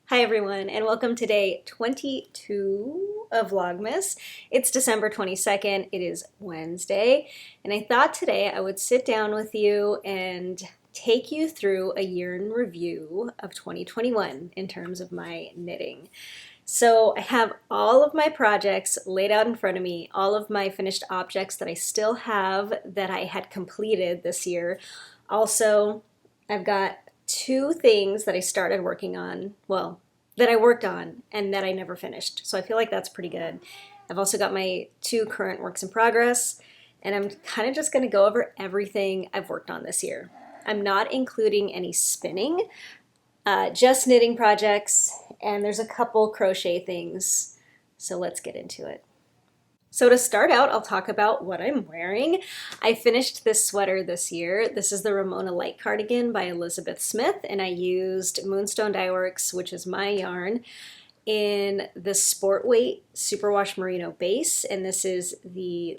Hi everyone, and welcome to day 22 of Vlogmas. It's December 22nd, it is Wednesday, and I thought today I would sit down with you and take you through a year in review of 2021 in terms of my knitting. So I have all of my projects laid out in front of me, all of my finished objects that I still have that I had completed this year. Also, I've got two things that I started working on, well, that I worked on and that I never finished. So I feel like that's pretty good. I've also got my two current works in progress, and I'm kind of just going to go over everything I've worked on this year. I'm not including any spinning, just knitting projects, and there's a couple crochet things. So let's get into it. So to start out, I'll talk about what I'm wearing. I finished this sweater this year. This is the Ramona Light Cardigan by Elizabeth Smith, and I used Moonstone Dyeworks, which is my yarn, in the Sport Weight Superwash Merino base, and this is the,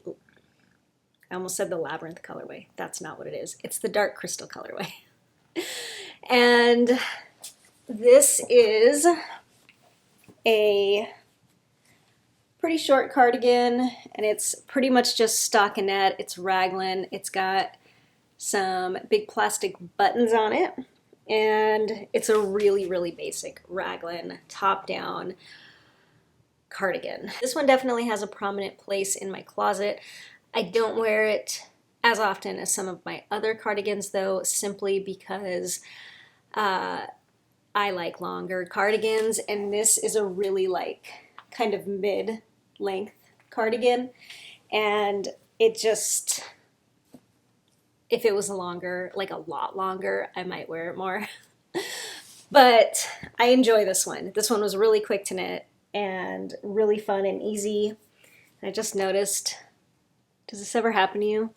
I almost said the Labyrinth colorway. That's not what it is. It's the Dark Crystal colorway. And this is a pretty short cardigan, and it's pretty much just stockinette. It's raglan. It's got some big plastic buttons on it, and it's a really basic raglan top-down cardigan. This one definitely has a prominent place in my closet. I don't wear it as often as some of my other cardigans though, simply because I like longer cardigans, and this is a really kind of mid-length cardigan, and it just, if it was longer, like a lot longer, I might wear it more. But I enjoy this one. This one was really quick to knit and really fun and easy. I just noticed, does this ever happen to you?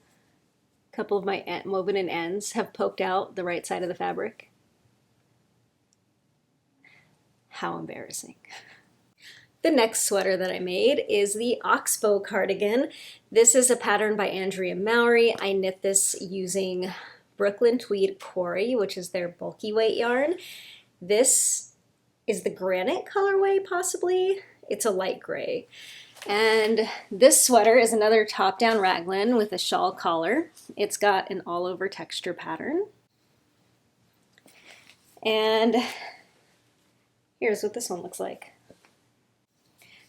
A couple of my woven in ends have poked out the right side of the fabric. How embarrassing. The next sweater that I made is the Oxbow cardigan. This is a pattern by Andrea Mowry. I knit this using Brooklyn Tweed Quarry, which is their bulky weight yarn. This is the granite colorway, possibly. It's a light gray. And this sweater is another top-down raglan with a shawl collar. It's got an all-over texture pattern. And here's what this one looks like.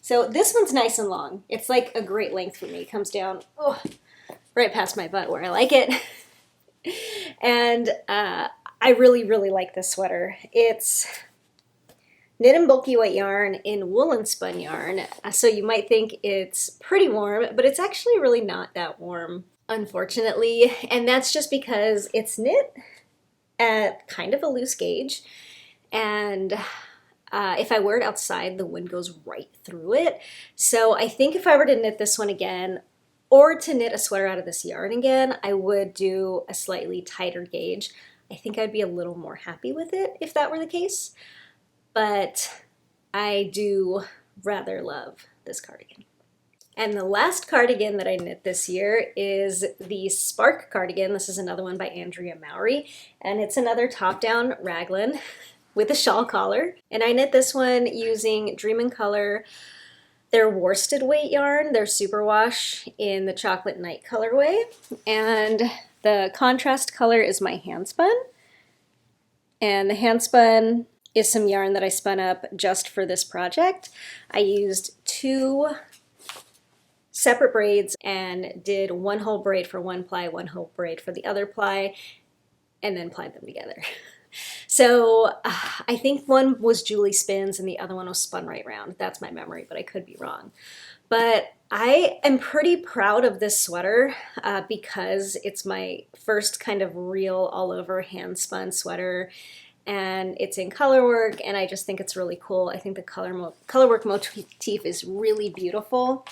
So this one's nice and long. It's like a great length for me. It comes down right past my butt where I like it. And I really like this sweater. It's knit and bulky weight yarn in woolen spun yarn. So you might think it's pretty warm, but it's actually really not that warm, unfortunately. And that's just because it's knit at kind of a loose gauge. And if I wear it outside, the wind goes right through it. So I think if I were to knit this one again, or to knit a sweater out of this yarn again, I would do a slightly tighter gauge. I think I'd be a little more happy with it if that were the case. But I do rather love this cardigan. And the last cardigan that I knit this year is the Spark cardigan. This is another one by Andrea Mowry, and it's another top-down raglan with a shawl collar. And I knit this one using Dream in Color, their worsted weight yarn, their superwash in the Chocolate Night colorway. And the contrast color is my hand-spun. And the hand-spun is some yarn that I spun up just for this project. I used two separate braids and did one whole braid for one ply, one whole braid for the other ply, and then plied them together. So I think one was Julie Spins and the other one was spun right round. That's my memory, but I could be wrong. But I am pretty proud of this sweater because it's my first kind of real all over hand spun sweater, and it's in color work, and I just think it's really cool. I think the color work motif is really beautiful,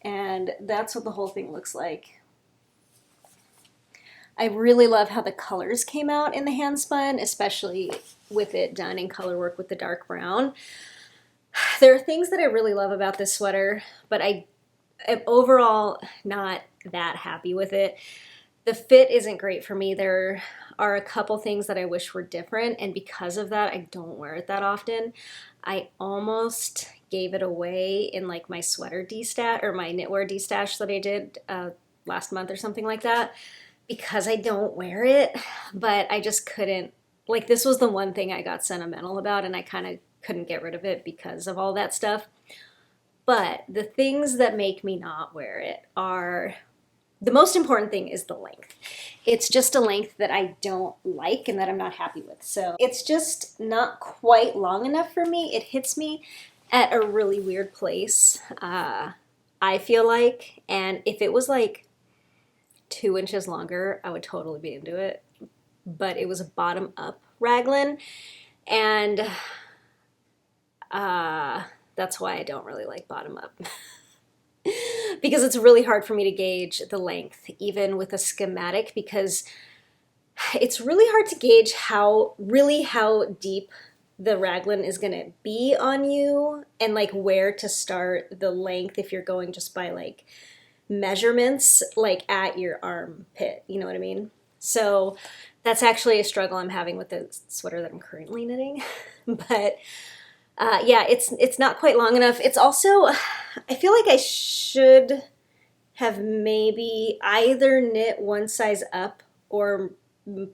and that's what the whole thing looks like. I really love how the colors came out in the hand spun, especially with it done in color work with the dark brown. There are things that I really love about this sweater, but I am overall not that happy with it. The fit isn't great for me. There are a couple things that I wish were different, and because of that, I don't wear it that often. I almost gave it away in like my sweater destash or my knitwear destash that I did last month or something like that, because I don't wear it, but I just couldn't, like this was the one thing I got sentimental about, and I kind of couldn't get rid of it because of all that stuff. But the things that make me not wear it are, the most important thing is the length. It's just a length that I don't like and that I'm not happy with. So it's just not quite long enough for me. It hits me at a really weird place, I feel like. And if it was like 2 inches longer, I would totally be into it. But it was a bottom up raglan, and that's why I don't really like bottom up. Because it's really hard for me to gauge the length, even with a schematic, because it's really hard to gauge how deep the raglan is gonna be on you, and like where to start the length if you're going just by like measurements, like at your armpit, you know what I mean? So that's actually a struggle I'm having with the sweater that I'm currently knitting. But yeah, it's not quite long enough. It's also, I feel like I should have maybe either knit one size up or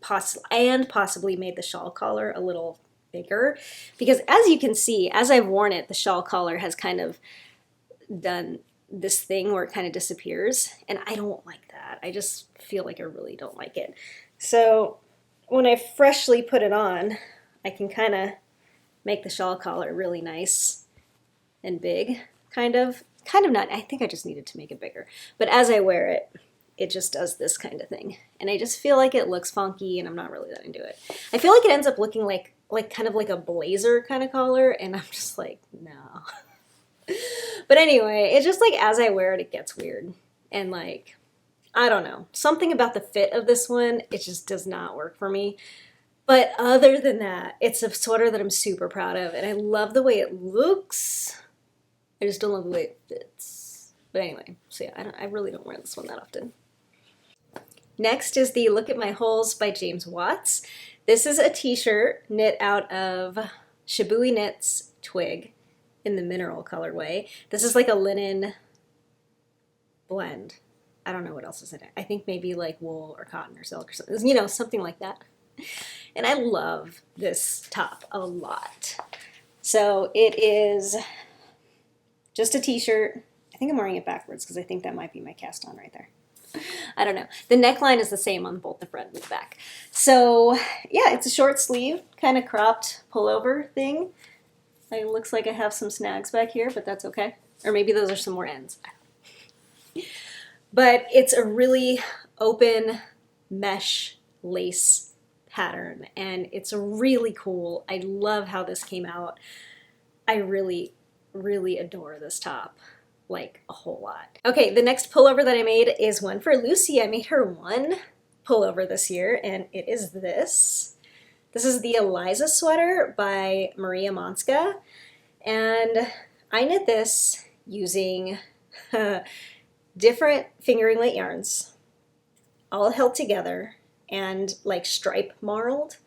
possibly made the shawl collar a little bigger, because as you can see, as I've worn it, the shawl collar has kind of done this thing where it kind of disappears, and I don't like that. I just feel like I really don't like it. So when I freshly put it on, I can kind of make the shawl collar really nice and big, kind of not. I think I just needed to make it bigger. But as I wear it, it just does this kind of thing. And I just feel like it looks funky, and I'm not really that into it. I feel like it ends up looking like kind of like a blazer kind of collar, and I'm just like, no. But anyway, it's just like as I wear it, it gets weird. And like, I don't know. Something about the fit of this one, it just does not work for me. But other than that, it's a sweater that I'm super proud of, and I love the way it looks. I just don't love the way it fits. But anyway, so yeah, I really don't wear this one that often. Next is the Look at My Holes by James Watts. This is a t-shirt knit out of Shibui Knits twig in the mineral colorway. This is like a linen blend. I don't know what else is in it. I think maybe like wool or cotton or silk or something, you know, something like that. And I love this top a lot. So it is just a t-shirt. I think I'm wearing it backwards because I think that might be my cast on right there. I don't know. The neckline is the same on both the front and the back. So yeah, it's a short sleeve, kind of cropped pullover thing. It looks like I have some snags back here, but that's okay. Or maybe those are some more ends. But it's a really open mesh lace pattern, and it's really cool. I love how this came out. I really, really adore this top, like a whole lot. Okay, the next pullover that I made is one for Lucy. I made her one pullover this year, and it is this. This is the Eliza sweater by Maria Monska, and I knit this using different fingering weight yarns, all held together and like stripe marled.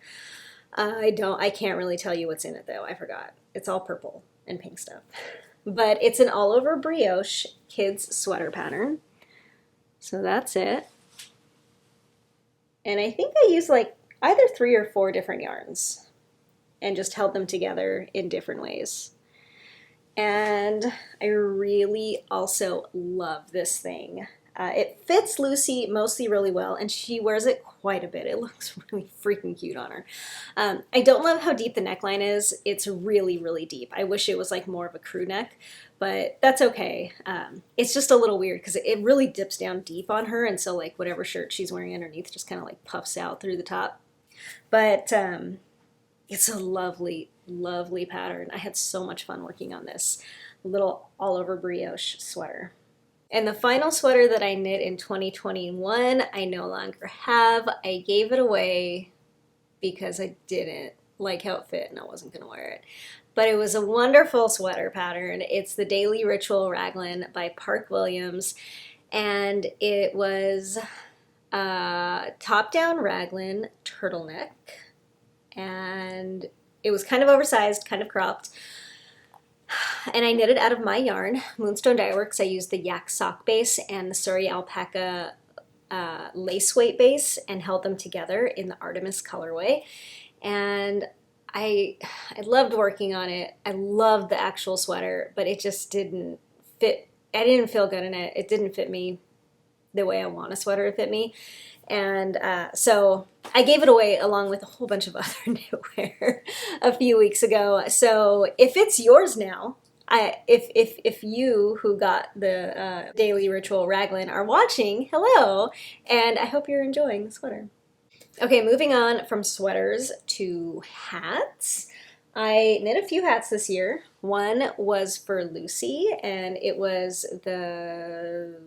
I can't really tell you what's in it though. I forgot. It's all purple and pink stuff. But it's an all over brioche kids sweater pattern. So that's it. And I think I used like either 3 or 4 different yarns and just held them together in different ways. And I really also love this thing. It fits Lucy mostly really well, and she wears it quite a bit. It looks really freaking cute on her. I don't love how deep the neckline is. It's really, really deep. I wish it was like more of a crew neck, but that's okay. It's just a little weird because it really dips down deep on her, and so like whatever shirt she's wearing underneath just kind of like puffs out through the top. But it's a lovely, lovely pattern. I had so much fun working on this little all over brioche sweater. And the final sweater that I knit in 2021, I no longer have. I gave it away because I didn't like how it fit and I wasn't gonna wear it. But it was a wonderful sweater pattern. It's the Daily Ritual Raglan by Park Williams. And it was top-down raglan turtleneck, and it was kind of oversized, kind of cropped. And I knitted out of my yarn, Moonstone Dyeworks. I used the yak sock base and the Surrey alpaca lace weight base and held them together in the Artemis colorway. And I loved working on it. I loved the actual sweater, but it just didn't fit. I didn't feel good in it. It didn't fit me the way I want a sweater to fit me. And so I gave it away along with a whole bunch of other knitwear a few weeks ago. So if it's yours now, if you who got the Daily Ritual Raglan are watching, hello, and I hope you're enjoying the sweater. Okay, moving on from sweaters to hats. I knit a few hats this year. One was for Lucy, and it was the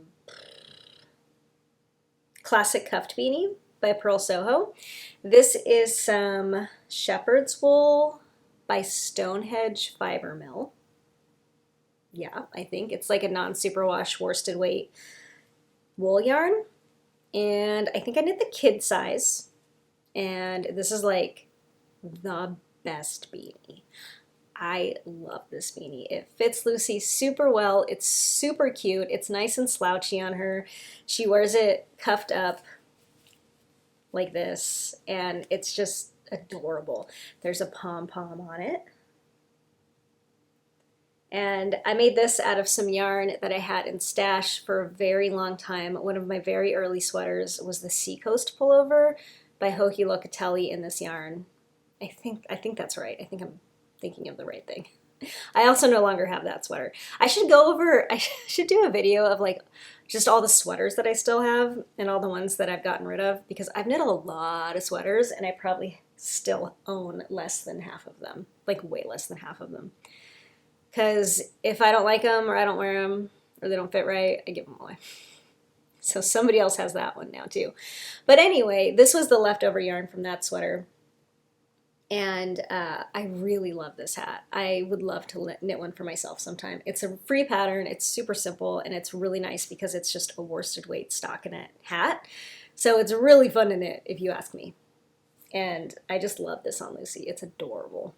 Classic Cuffed Beanie by Pearl Soho. This is some shepherd's wool by Stonehenge Fiber Mill. Yeah, I think it's like a non-superwash worsted weight wool yarn. And I think I knit the kid size. And this is like the best beanie. I love this beanie. It fits Lucy super well. It's super cute. It's nice and slouchy on her. She wears it cuffed up like this, and it's just adorable. There's a pom-pom on it. And I made this out of some yarn that I had in stash for a very long time. One of my very early sweaters was the Seacoast pullover by Hoki Locatelli in this yarn. I think that's right. I think I'm thinking of the right thing. I also no longer have that sweater. I should do a video of like just all the sweaters that I still have and all the ones that I've gotten rid of, because I've knit a lot of sweaters and I probably still own less than half of them, like way less than half of them. Because if I don't like them or I don't wear them or they don't fit right, I give them away. So somebody else has that one now too. But anyway, this was the leftover yarn from that sweater. And I really love this hat. I would love to knit one for myself sometime. It's a free pattern, it's super simple, and it's really nice because it's just a worsted weight stockinette hat. So it's really fun to knit, if you ask me. And I just love this on Lucy. It's adorable.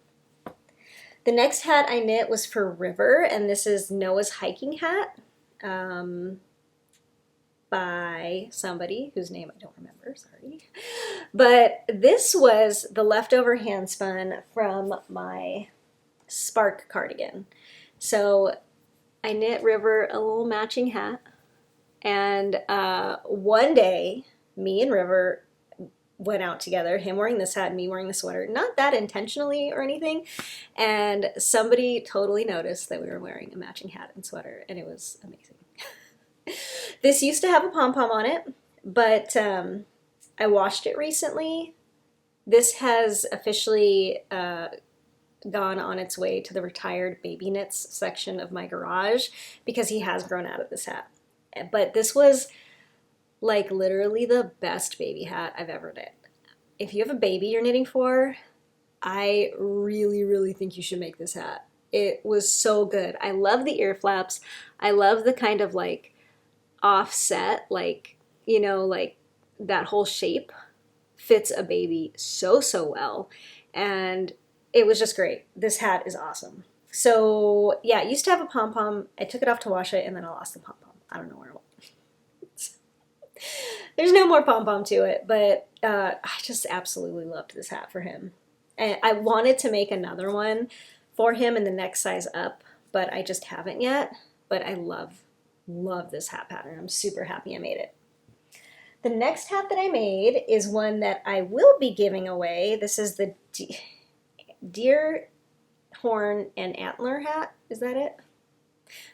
The next hat I knit was for River, and this is Noah's hiking hat by somebody whose name I don't remember, sorry. But this was the leftover hand spun from my Spark cardigan. So I knit River a little matching hat, and one day me and River went out together, him wearing this hat and me wearing the sweater, not that intentionally or anything, and somebody totally noticed that we were wearing a matching hat and sweater, and it was amazing. This used to have a pom-pom on it, but I washed it recently. This has officially gone on its way to the retired baby knits section of my garage because he has grown out of this hat. But this was like literally the best baby hat I've ever knit. If you have a baby you're knitting for, I really, really think you should make this hat. It was so good. I love the ear flaps. I love the kind of like offset, like, you know, like that whole shape fits a baby so well, and it was just great. This hat is awesome. So yeah, it used to have a pom-pom. I took it off to wash it and then I lost the pom-pom. I don't know where it went. There's no more pom-pom to it, but I just absolutely loved this hat for him. And I wanted to make another one for him in the next size up, but I just haven't yet. But I love this hat pattern. I'm super happy I made it. The next hat that I made is one that I will be giving away. This is the Deer Horn and Antler hat. Is that it?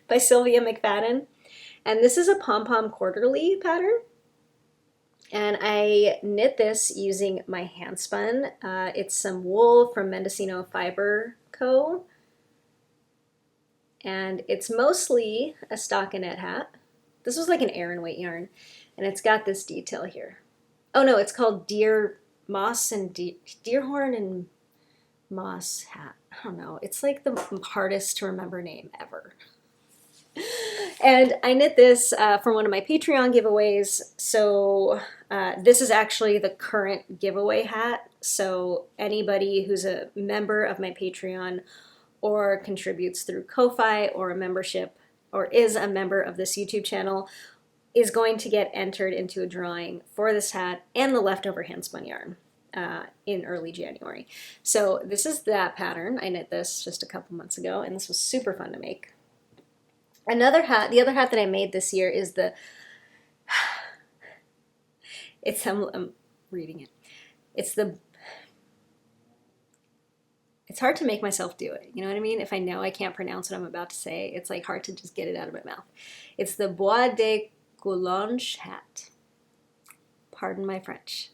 By Sylvia McFadden. And this is a pom-pom quarterly pattern. And I knit this using my hand spun. It's some wool from Mendocino Fiber Co. And it's mostly a stockinette hat. This was like an Aran weight yarn. And it's got this detail here. Oh no, it's called Deer Horn and Moss hat. I don't know. It's like the hardest to remember name ever. And I knit this from one of my Patreon giveaways. So this is actually the current giveaway hat. So anybody who's a member of my Patreon or contributes through Ko-Fi or a membership or is a member of this YouTube channel is going to get entered into a drawing for this hat and the leftover hand-spun yarn in early January. So this is that pattern. I knit this just a couple months ago, and this was super fun to make. Another hat, the other hat that I made this year is the, I'm reading it. It's hard to make myself do it. You know what I mean? If I know I can't pronounce what I'm about to say, it's like hard to just get it out of my mouth. It's the Bois de Coulanges hat. Pardon my French.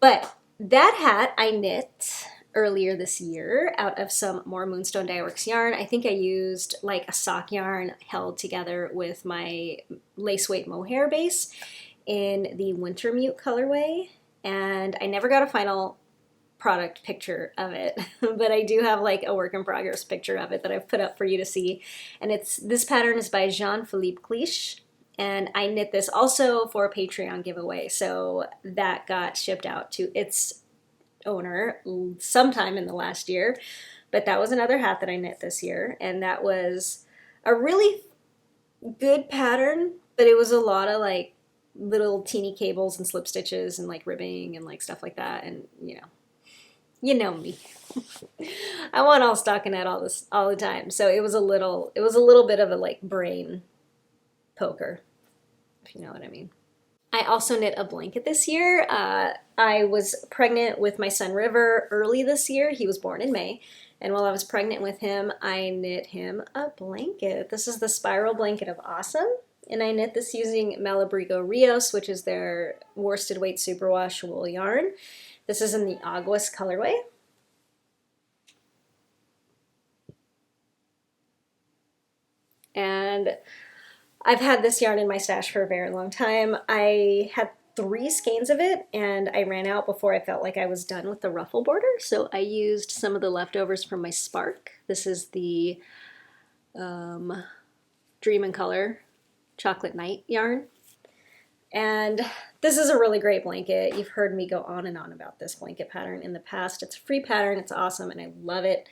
But that hat I knit earlier this year out of some more Moonstone Dyeworks yarn. I think I used like a sock yarn held together with my lace weight mohair base in the Winter Mute colorway. And I never got a final product picture of it, but I do have like a work in progress picture of it that I've put up for you to see. And this pattern is by Jean-Philippe Cliche, and I knit this also for a Patreon giveaway, so that got shipped out to its owner sometime in the last year. But that was another hat that I knit this year, and that was a really good pattern, but it was a lot of like little teeny cables and slip stitches and like ribbing and like stuff like that, and you know me. I want all stockinette all the time. So it was a little bit of a like brain poker, if you know what I mean. I also knit a blanket this year. I was pregnant with my son River early this year. He was born in May. And while I was pregnant with him, I knit him a blanket. This is the Spiral Blanket of Awesome. And I knit this using Malabrigo Rios, which is their worsted weight superwash wool yarn. This is in the Aguas colorway. And I've had this yarn in my stash for a very long time. I had 3 skeins of it, and I ran out before I felt like I was done with the ruffle border. So I used some of the leftovers from my Spark. This is the Dream in Color Chocolate Night yarn. And this is a really great blanket. You've heard me go on and on about this blanket pattern in the past. It's a free pattern, it's awesome, and I love it.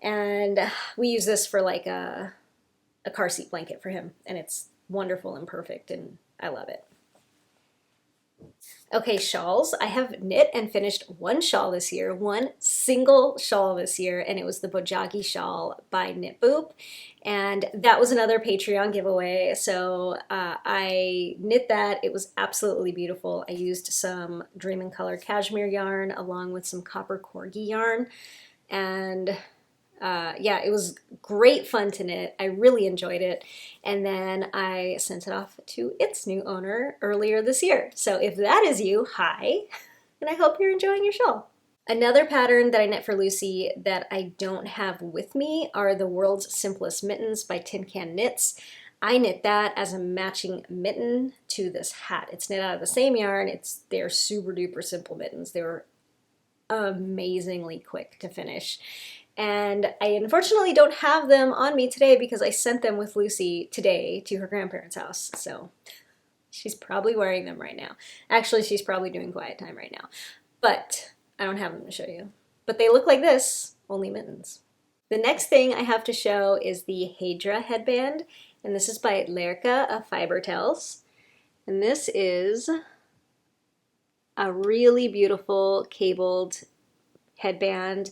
And we use this for like a car seat blanket for him, and it's wonderful and perfect, and I love it. Okay, shawls. I have knit and finished one shawl this year, one single shawl this year, and it was the Bojagi shawl by Knit Boop. And that was another Patreon giveaway. So I knit that. It was absolutely beautiful. I used some Dream in Color cashmere yarn along with some copper corgi yarn. And yeah, it was great fun to knit. I really enjoyed it. And then I sent it off to its new owner earlier this year. So if that is you, hi, and I hope you're enjoying your shawl. Another pattern that I knit for Lucy that I don't have with me are the World's Simplest Mittens by Tin Can Knits. I knit that as a matching mitten to this hat. It's knit out of the same yarn. They're super duper simple mittens. They were amazingly quick to finish. And I unfortunately don't have them on me today because I sent them with Lucy today to her grandparents' house. So she's probably wearing them right now. Actually, she's probably doing quiet time right now. But I don't have them to show you. But they look like this, only mittens. The next thing I have to show is the Hydra headband. And this is by Lerka of Fiber Tales. And this is a really beautiful cabled headband.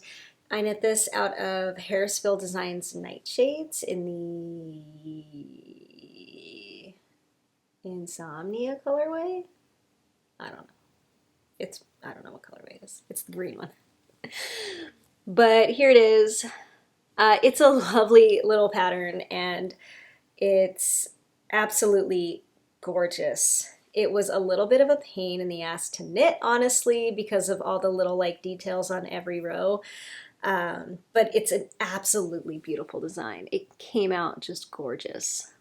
I knit this out of Harrisville Designs Nightshades in the Insomnia colorway. I don't know. I don't know what colorway it is. It's the green one. But here it is. It's a lovely little pattern, and it's absolutely gorgeous. It was a little bit of a pain in the ass to knit, honestly, because of all the little like details on every row. But it's an absolutely beautiful design. It came out just gorgeous.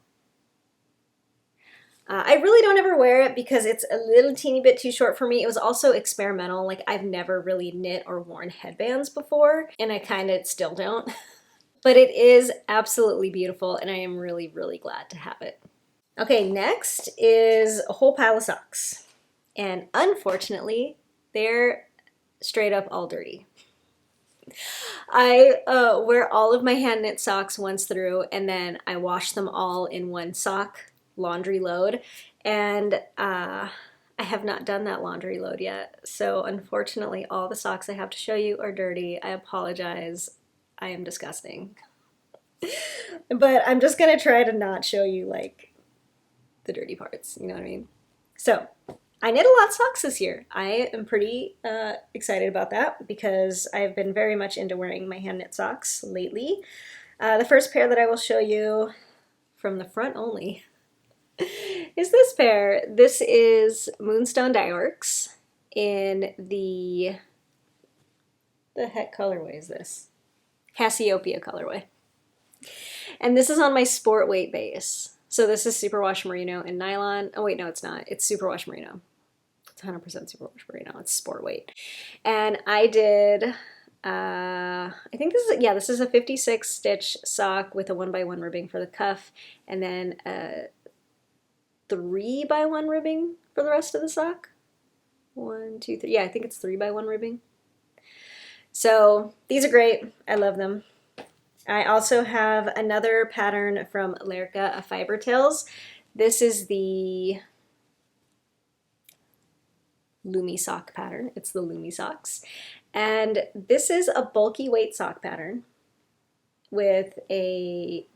I really don't ever wear it because it's a little teeny bit too short for me. It was also experimental. Like, I've never really knit or worn headbands before, and I kind of still don't. But it is absolutely beautiful, and I am really, really glad to have it. Okay, next is a whole pile of socks. And unfortunately, they're straight up all dirty. I wear all of my hand knit socks once through, and then I wash them all in one sock laundry load. And I have not done that laundry load yet. So unfortunately, all the socks I have to show you are dirty. I apologize. I am disgusting. But I'm just gonna try to not show you like the dirty parts, you know what I mean? So I knit a lot of socks this year. I am pretty excited about that because I've been very much into wearing my hand knit socks lately. The first pair that I will show you from the front only is this pair. This is Moonstone Dyeworks in the heck colorway is this? Cassiopeia colorway. And this is on my sport weight base. So this is superwash merino and nylon. Oh wait, no, it's not. It's superwash merino. It's 100% superwash merino. It's sport weight. And I did, I think this is a 56 stitch sock with a 1x1 ribbing for the cuff, and then a 3x1 ribbing for the rest of the sock. 1, 2, 3. Yeah, I think it's 3x1 ribbing. So these are great. I love them. I also have another pattern from Lerka, a Fiber Tales. This is the Lumi sock pattern. It's the Lumi socks. And this is a bulky weight sock pattern with a,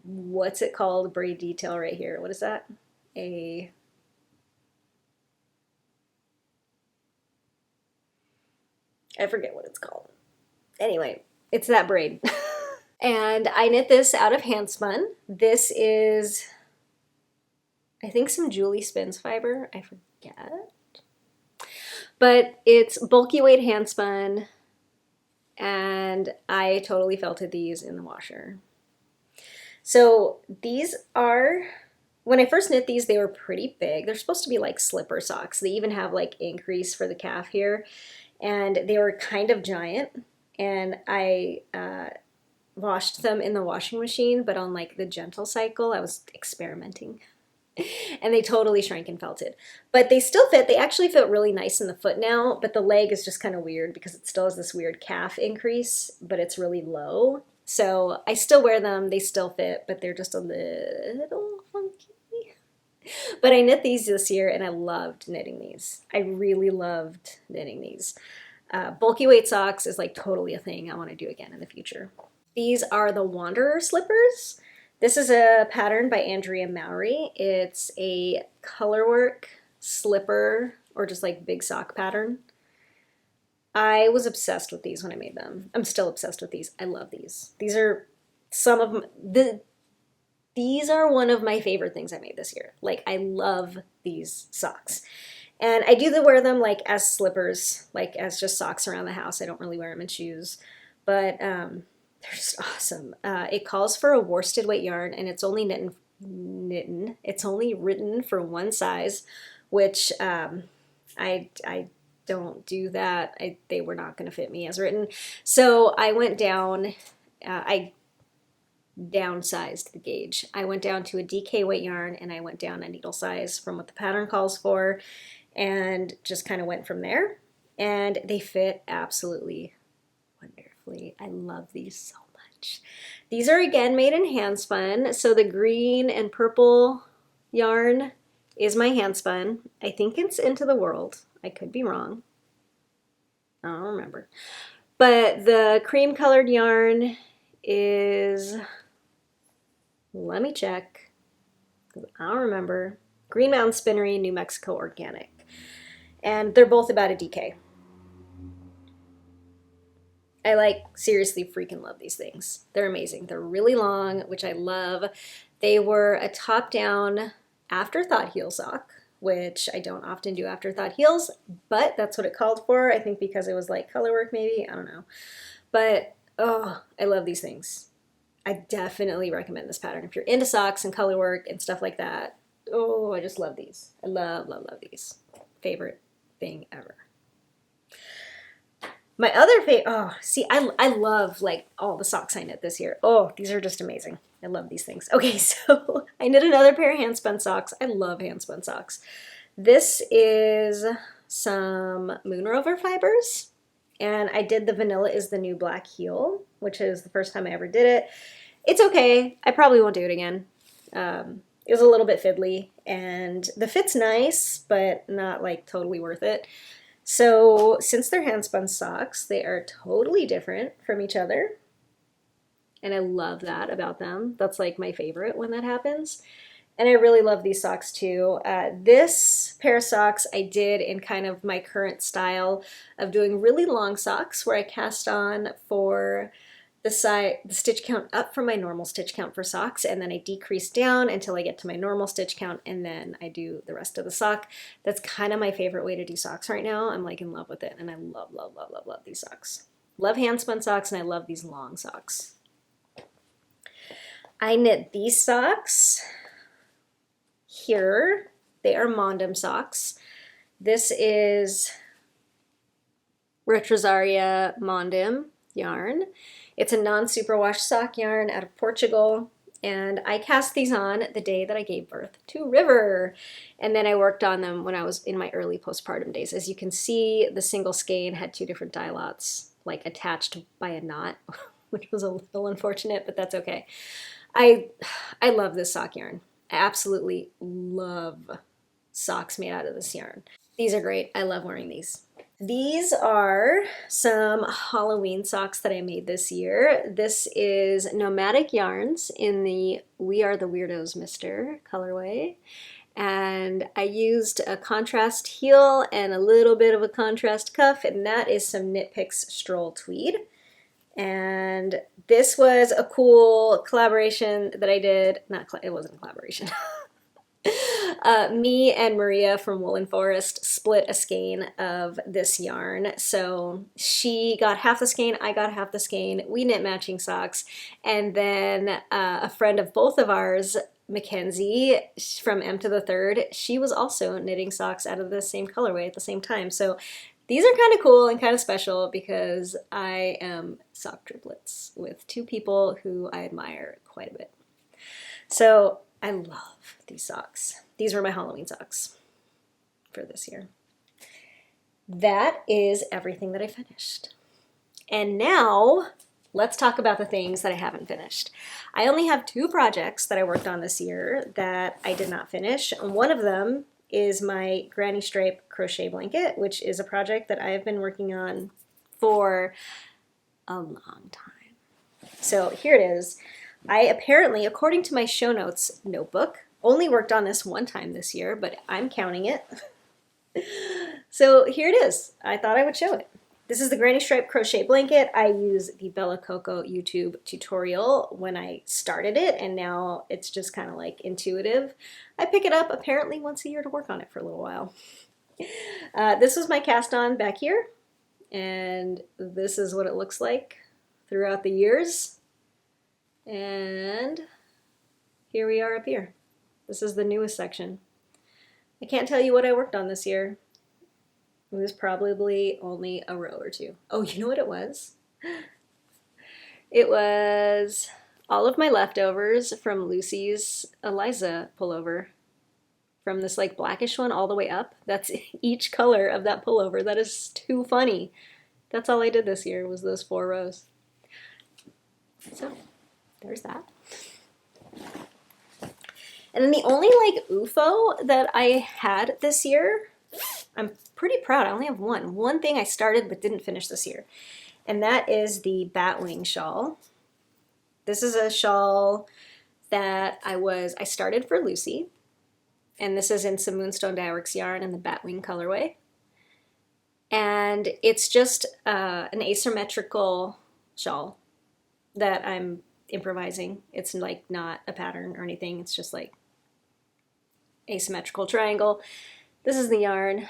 what's it called, braid detail right here. What is that? I forget what it's called. Anyway, it's that braid. And I knit this out of hand-spun. This is, I think, some Julie Spins fiber. I forget. But it's bulky weight hand-spun, and I totally felted these in the washer. So these are, when I first knit these, they were pretty big. They're supposed to be like slipper socks. They even have like increase for the calf here, and they were kind of giant. And I washed them in the washing machine, but on like the gentle cycle. I was experimenting. And they totally shrank and felted. But they still fit. They actually fit really nice in the foot now, but the leg is just kind of weird because it still has this weird calf increase, but it's really low. So I still wear them. They still fit, but they're just a little funky. But I knit these this year, and I loved knitting these. I really loved knitting these. Bulky weight socks is like totally a thing I want to do again in the future. These are the Wanderer slippers. This is a pattern by Andrea Mowry. It's a colorwork slipper, or just like big sock pattern. I was obsessed with these when I made them. I'm still obsessed with these. I love these. These are some of these are one of my favorite things I made this year. Like, I love these socks. And I do wear them like as slippers, like as just socks around the house. I don't really wear them in shoes, but they're just awesome. It calls for a worsted weight yarn, and it's only it's only written for one size, which I don't do that. They were not going to fit me as written. So I went down, I downsized the gauge. I went down to a DK weight yarn, and I went down a needle size from what the pattern calls for, and just kind of went from there. And they fit absolutely wonderfully. I love these so much. These are again made in hand spun. So the green and purple yarn is my hand spun. I think it's Into the World. I could be wrong. I don't remember. But the cream colored yarn is, let me check, because I don't remember. Green Mountain Spinnery, New Mexico Organic. And they're both about a DK. I like seriously freaking love these things. They're amazing. They're really long, which I love. They were a top-down afterthought heel sock, which I don't often do afterthought heels, but that's what it called for. I think because it was like colorwork maybe, I don't know. But oh, I love these things. I definitely recommend this pattern if you're into socks and colorwork and stuff like that. Oh, I just love these. I love, love, love these. Favorite thing ever. My other favorite, oh, see, I love like all the socks I knit this year. Oh, these are just amazing. I love these things. Okay, so I knit another pair of hand-spun socks. I love hand-spun socks. This is some Moon Rover fibers, and I did the Vanilla is the New Black heel, which is the first time I ever did it. It's okay. I probably won't do it again. It was a little bit fiddly, and the fit's nice, but not like totally worth it. So since they're hand-spun socks, they are totally different from each other. And I love that about them. That's like my favorite when that happens. And I really love these socks too. This pair of socks I did in kind of my current style of doing really long socks where I cast on for the stitch count up from my normal stitch count for socks, and then I decrease down until I get to my normal stitch count, and then I do the rest of the sock. That's kind of my favorite way to do socks right now. I'm like in love with it, and I love, love, love, love, love these socks. Love hand-spun socks, and I love these long socks. I knit these socks here. They are Mondum socks. This is Retrosaria Mondum yarn. It's a non-superwash sock yarn out of Portugal, and I cast these on the day that I gave birth to River, and then I worked on them when I was in my early postpartum days. As you can see, the single skein had 2 different dye lots, like attached by a knot, which was a little unfortunate, but that's okay. I love this sock yarn. I absolutely love socks made out of this yarn. These are great. I love wearing these. These are some Halloween socks that I made this year. This is Nomadic Yarns in the We Are the Weirdos Mister colorway. And I used a contrast heel and a little bit of a contrast cuff, and that is some Knit Picks Stroll Tweed. And this was a cool collaboration that I did. It wasn't a collaboration. Me and Maria from Woolen Forest split a skein of this yarn. So she got half the skein, I got half the skein. We knit matching socks. And then a friend of both of ours, Mackenzie from M to the Third, she was also knitting socks out of the same colorway at the same time. So these are kind of cool and kind of special because I am sock triplets with 2 people who I admire quite a bit. So I love these socks. These were my Halloween socks for this year. That is everything that I finished. And now let's talk about the things that I haven't finished. I only have 2 projects that I worked on this year that I did not finish. And one of them is my granny stripe crochet blanket, which is a project that I have been working on for a long time. So here it is. I apparently, according to my show notes notebook, only worked on this one time this year, but I'm counting it. So here it is. I thought I would show it. This is the granny stripe crochet blanket. I used the Bella Coco YouTube tutorial when I started it, and now it's just kind of like intuitive. I pick it up apparently once a year to work on it for a little while. This was my cast on back here, and this is what it looks like throughout the years. And here we are up here. This is the newest section. I can't tell you what I worked on this year. It was probably only a row or 2. Oh, you know what it was? It was all of my leftovers from Lucy's Eliza pullover. From this like blackish one all the way up. That's each color of that pullover. That is too funny. That's all I did this year was those 4 rows. So there's that. And then the only like UFO that I had this year, I'm pretty proud. I only have one thing I started but didn't finish this year. And that is the Batwing shawl. This is a shawl that I started for Lucy. And this is in some Moonstone Dyeworks yarn in the Batwing colorway. And it's just an asymmetrical shawl that I'm improvising. It's like not a pattern or anything. It's just like asymmetrical triangle. This is the yarn.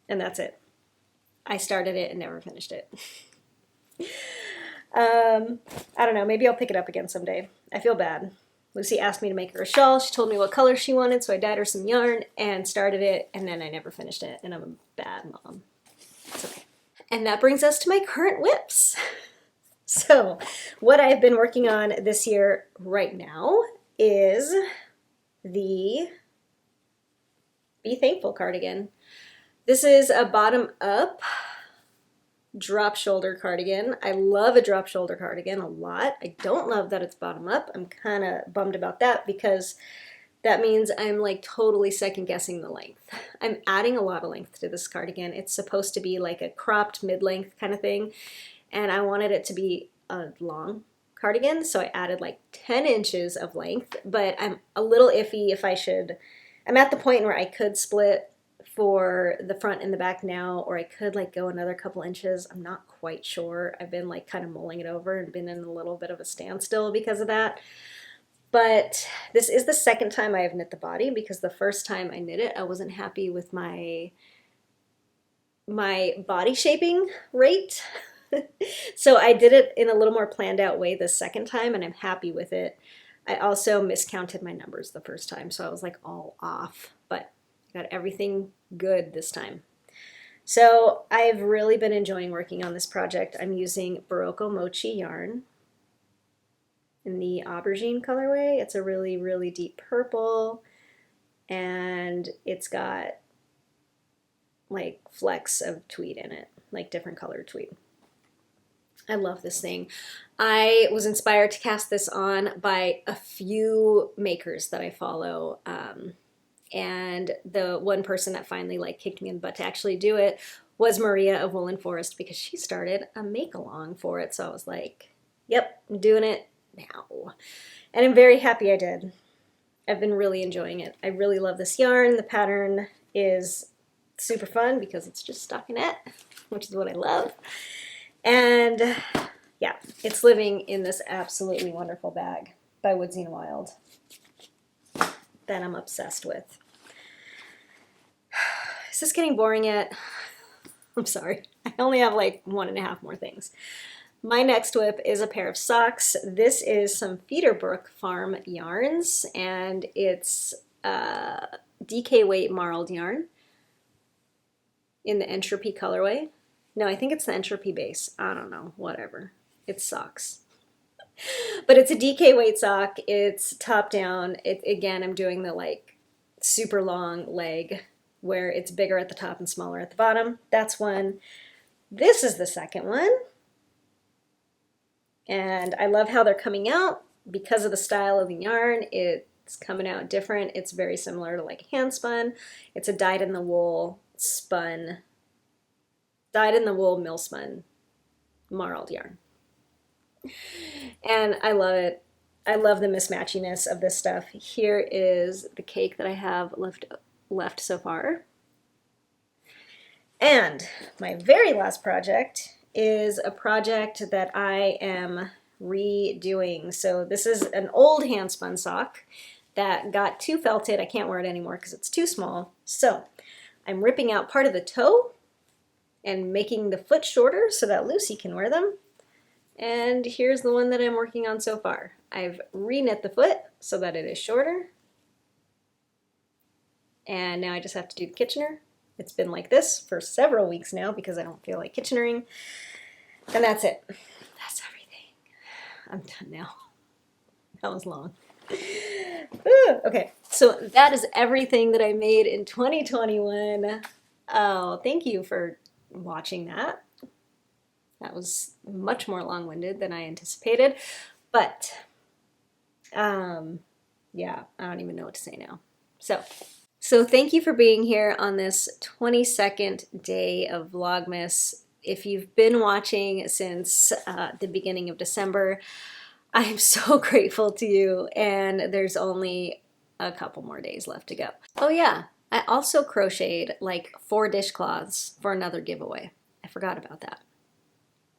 And that's it. I started it and never finished it. I don't know. Maybe I'll pick it up again someday. I feel bad. Lucy asked me to make her a shawl. She told me what color she wanted, so I dyed her some yarn and started it, and then I never finished it, and I'm a bad mom. It's okay. And that brings us to my current whips. So what I've been working on this year right now is the Be Thankful cardigan. This is a bottom up drop shoulder cardigan. I love a drop shoulder cardigan a lot. I don't love that it's bottom up. I'm kind of bummed about that because that means I'm like totally second guessing the length. I'm adding a lot of length to this cardigan. It's supposed to be like a cropped mid-length kind of thing, and I wanted it to be a long cardigan, so I added like 10 inches of length, but I'm a little iffy if I should. I'm at the point where I could split for the front and the back now, or I could like go another couple inches. I'm not quite sure. I've been like kind of mulling it over and been in a little bit of a standstill because of that. But this is the second time I have knit the body, because the first time I knit it, I wasn't happy with my body shaping rate. So I did it in a little more planned out way the second time, and I'm happy with it. I also miscounted my numbers the first time, so I was like all off, but I got everything good this time. So I've really been enjoying working on this project. I'm using Barocco Mochi yarn in the aubergine colorway. It's a really, really deep purple, and it's got like flecks of tweed in it, like different colored tweed. I love this thing. I was inspired to cast this on by a few makers that I follow, and the one person that finally like kicked me in the butt to actually do it was Maria of Woolen Forest, because she started a make-along for it. So I was like, yep, I'm doing it now. And I'm very happy I did. I've been really enjoying it. I really love this yarn. The pattern is super fun because it's just stockinette, which is what I love. And yeah, it's living in this absolutely wonderful bag by Woodsy and Wild that I'm obsessed with. Is this getting boring yet? I'm sorry. I only have like 1.5 more things. My next whip is a pair of socks. This is some Feederbrook Farm yarns, and it's DK weight marled yarn in the Entropy colorway. No, I think it's the Entropy base. I don't know, whatever. It's socks. But it's a DK weight sock. It's top down. Again, I'm doing the like super long leg where it's bigger at the top and smaller at the bottom. That's one. This is the second one. And I love how they're coming out because of the style of the yarn. It's coming out different. It's very similar to like hand spun. It's a dyed in the wool spun, dyed in the wool mill spun marled yarn. And I love it. I love the mismatchiness of this stuff. Here is the cake that I have left so far. And my very last project is a project that I am redoing. So this is an old hand spun sock that got too felted. I can't wear it anymore because it's too small. So I'm ripping out part of the toe and making the foot shorter so that Lucy can wear them. And here's the one that I'm working on so far. I've re-knit the foot so that it is shorter. And now I just have to do the Kitchener. It's been like this for several weeks now because I don't feel like Kitchenering. And that's it. That's everything. I'm done now. That was long. Okay, so that is everything that I made in 2021. Oh, thank you for watching that. That was much more long-winded than I anticipated, but yeah, I don't even know what to say now. So thank you for being here on this 22nd day of Vlogmas. If you've been watching since the beginning of December, I am so grateful to you, and there's only a couple more days left to go. Oh yeah, I also crocheted like 4 dishcloths for another giveaway. I forgot about that.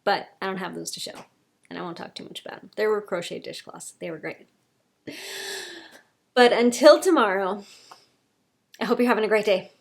But I don't have those to show, and I won't talk too much about them. They were crochet dishcloths. They were great. But until tomorrow, I hope you're having a great day.